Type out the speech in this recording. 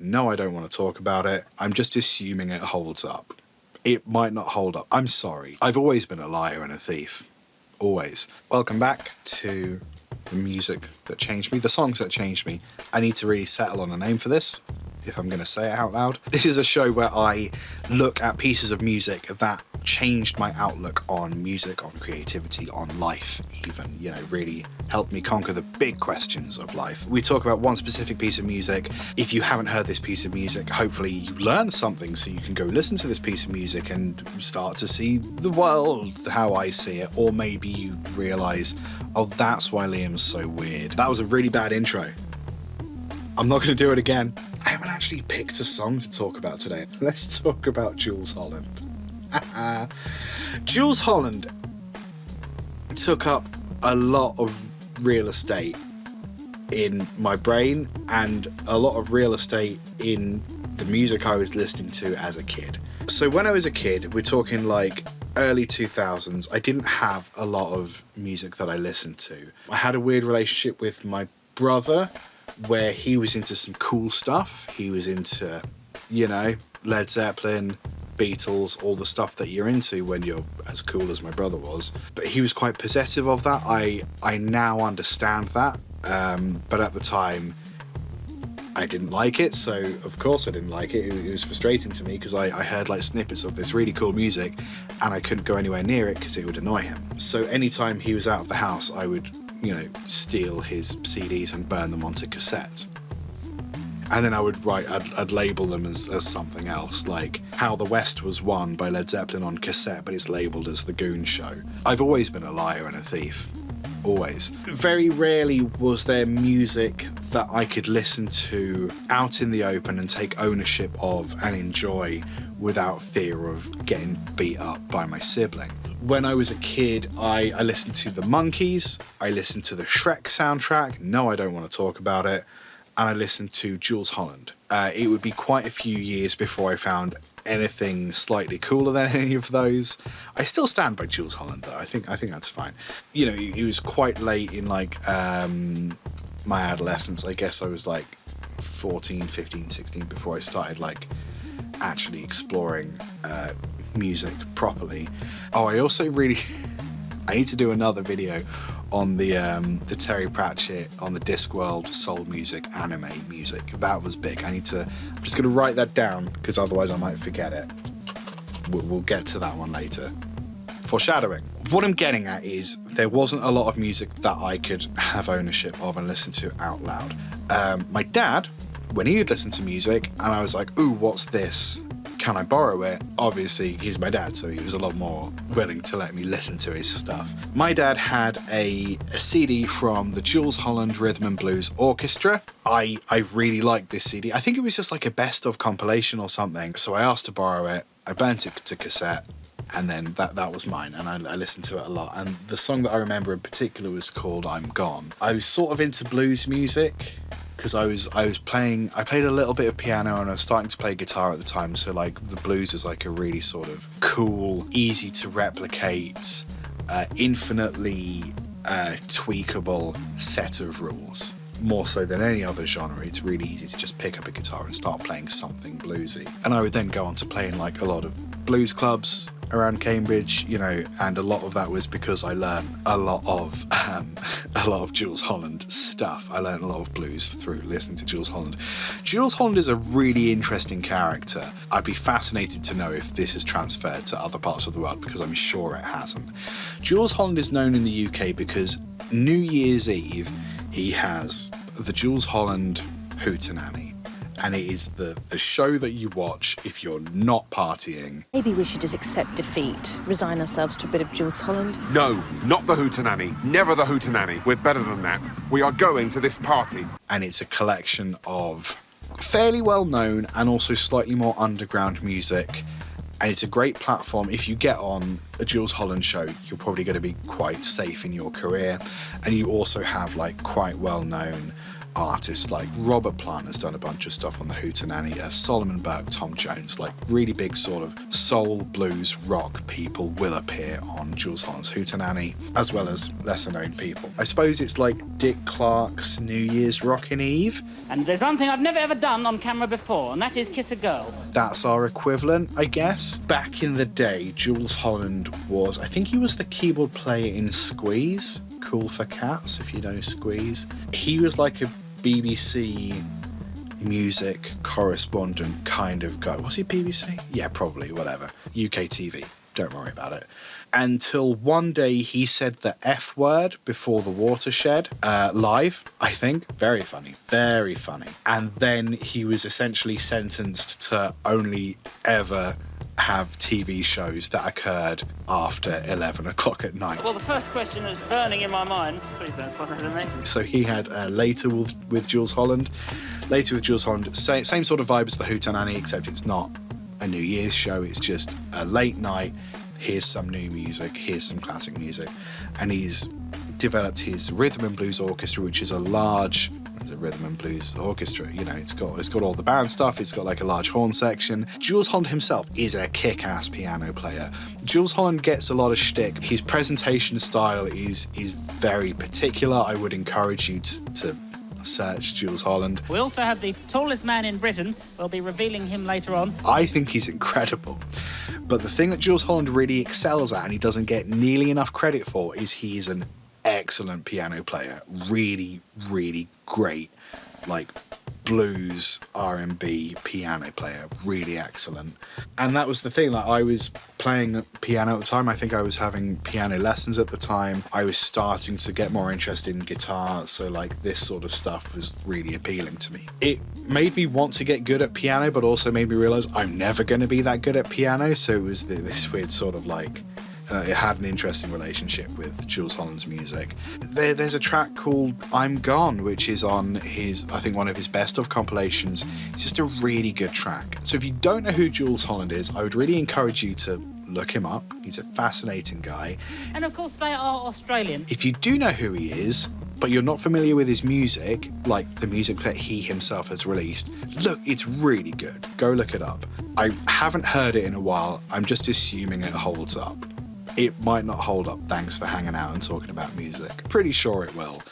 No, I don't want to talk about it. I'm just assuming it holds up. It might not hold up. I'm sorry. I've always been a liar and a thief. Always. Welcome back to the music that changed me, the songs that changed me. I need to really settle on a name for this, if I'm going to say it out loud. This is a show where I look at pieces of music that changed my outlook on music, on creativity, on life even, you know, really helped me conquer the big questions of life. We talk about one specific piece of music. If you haven't heard this piece of music, hopefully you learn something so you can go listen to this piece of music and start to see the world how I see it, or maybe you realise, oh, that's why Liam's so weird. That was a really bad intro. I'm not going to do it again. I haven't actually picked a song to talk about today. Let's talk about Jools Holland. Jools Holland took up a lot of real estate in my brain and a lot of real estate in the music I was listening to as a kid. So when I was a kid, we're talking like early 2000s, I didn't have a lot of music that I listened to. I had a weird relationship with my brother where he was into some cool stuff. He was into, you know, Led Zeppelin, Beatles, all the stuff that you're into when you're as cool as my brother was. But he was quite possessive of that. I now understand that. But at the time, I didn't like it. So, of course, I didn't like it. It was frustrating to me because I heard like snippets of this really cool music and I couldn't go anywhere near it because it would annoy him. So anytime he was out of the house, I would, you know, steal his CDs and burn them onto cassette. And then I would I'd label them as something else, like How the West Was Won by Led Zeppelin on cassette, but it's labelled as The Goon Show. I've always been a liar and a thief. Always. Very rarely was there music that I could listen to out in the open and take ownership of and enjoy without fear of getting beat up by my sibling. When I was a kid, I listened to the Monkees, I listened to the Shrek soundtrack, no, I don't want to talk about it, and I listened to Jools Holland. It would be quite a few years before I found anything slightly cooler than any of those. I still stand by Jools Holland though. I think that's fine. You know, it was quite late in like my adolescence. I guess I was like 14, 15, 16 before I started like actually exploring music properly. Oh, I also really I need to do another video on the Terry Pratchett on the Discworld soul music, anime music. That was big. I'm just gonna write that down because otherwise I might forget it. We'll get to that one later. Foreshadowing. What I'm getting at is there wasn't a lot of music that I could have ownership of and listen to out loud. My dad, when he would listen to music and I was like, ooh, what's this? Can I borrow it? Obviously, he's my dad, so he was a lot more willing to let me listen to his stuff. My dad had a CD from the Jools Holland Rhythm and Blues Orchestra. I really liked this CD. I think it was just like a best of compilation or something. So I asked to borrow it. I burnt it to cassette, and then that was mine, and I listened to it a lot. And the song that I remember in particular was called I'm Gone. I was sort of into blues music, because I played a little bit of piano and I was starting to play guitar at the time, so like the blues is like a really sort of cool, easy to replicate, infinitely tweakable set of rules. More so than any other genre, it's really easy to just pick up a guitar and start playing something bluesy. And I would then go on to play in like a lot of blues clubs around Cambridge, you know, and a lot of that was because I learned a lot of Jools Holland stuff. I learned a lot of blues through listening to Jools Holland. Jools Holland is a really interesting character. I'd be fascinated to know if this has transferred to other parts of the world, because I'm sure it hasn't. Jools Holland is known in the UK because New Year's Eve he has the Jools Holland Hootenanny. And it is the show that you watch if you're not partying. Maybe we should just accept defeat, resign ourselves to a bit of Jools Holland. No, not the Hootenanny. Never the Hootenanny. We're better than that. We are going to this party. And it's a collection of fairly well-known and also slightly more underground music. And it's a great platform. If you get on a Jools Holland show, you're probably going to be quite safe in your career. And you also have like quite well-known artists like Robert Plant has done a bunch of stuff on the Hootenanny, Solomon Burke, Tom Jones, like really big sort of soul, blues, rock people will appear on Jools Holland's Hootenanny, as well as lesser known people. I suppose it's like Dick Clark's New Year's Rockin' Eve. And there's something I've never ever done on camera before, and that is kiss a girl. That's our equivalent, I guess. Back in the day, Jools Holland was, I think he was the keyboard player in Squeeze, Cool for Cats, if you know Squeeze. He was like a BBC music correspondent kind of guy. Was he BBC? Yeah, probably, whatever. UK TV. Don't worry about it. Until one day he said the F word before the watershed, live, I think. Very funny. Very funny. And then he was essentially sentenced to only ever have TV shows that occurred after 11 o'clock at night. Well, the first question that's burning in my mind, please don't follow me. So he had Later with Jools Holland. Later with Jools Holland, same sort of vibe as the Hootenanny, except it's not a New Year's show, it's just a late night, here's some new music, here's some classic music. And he's developed his rhythm and blues orchestra, which is a large rhythm and blues orchestra. You know, it's got all the band stuff, it's got like a large horn section. Jools Holland himself is a kick-ass piano player. Jools Holland gets a lot of shtick. His presentation style is very particular. I would encourage you to search Jools Holland. We also have the tallest man in Britain. We'll be revealing him later on. I think he's incredible. But the thing that Jools Holland really excels at, and he doesn't get nearly enough credit for, is he is an excellent piano player. Really, really great, like blues, R&B piano player. Really excellent. And that was the thing, like I was playing piano at the time. I think I was having piano lessons at the time. I was starting to get more interested in guitar, so like this sort of stuff was really appealing to me. It made me want to get good at piano, but also made me realize I'm never going to be that good at piano. So it was this weird sort of like, it had an interesting relationship with Jools Holland's music. There's a track called I'm Gone, which is on his, I think, one of his best of compilations. It's just a really good track. So if you don't know who Jools Holland is, I would really encourage you to look him up. He's a fascinating guy. And of course they are Australian. If you do know who he is, but you're not familiar with his music, like the music that he himself has released, look, it's really good. Go look it up. I haven't heard it in a while. I'm just assuming it holds up. It might not hold up. Thanks for hanging out and talking about music. Pretty sure it will.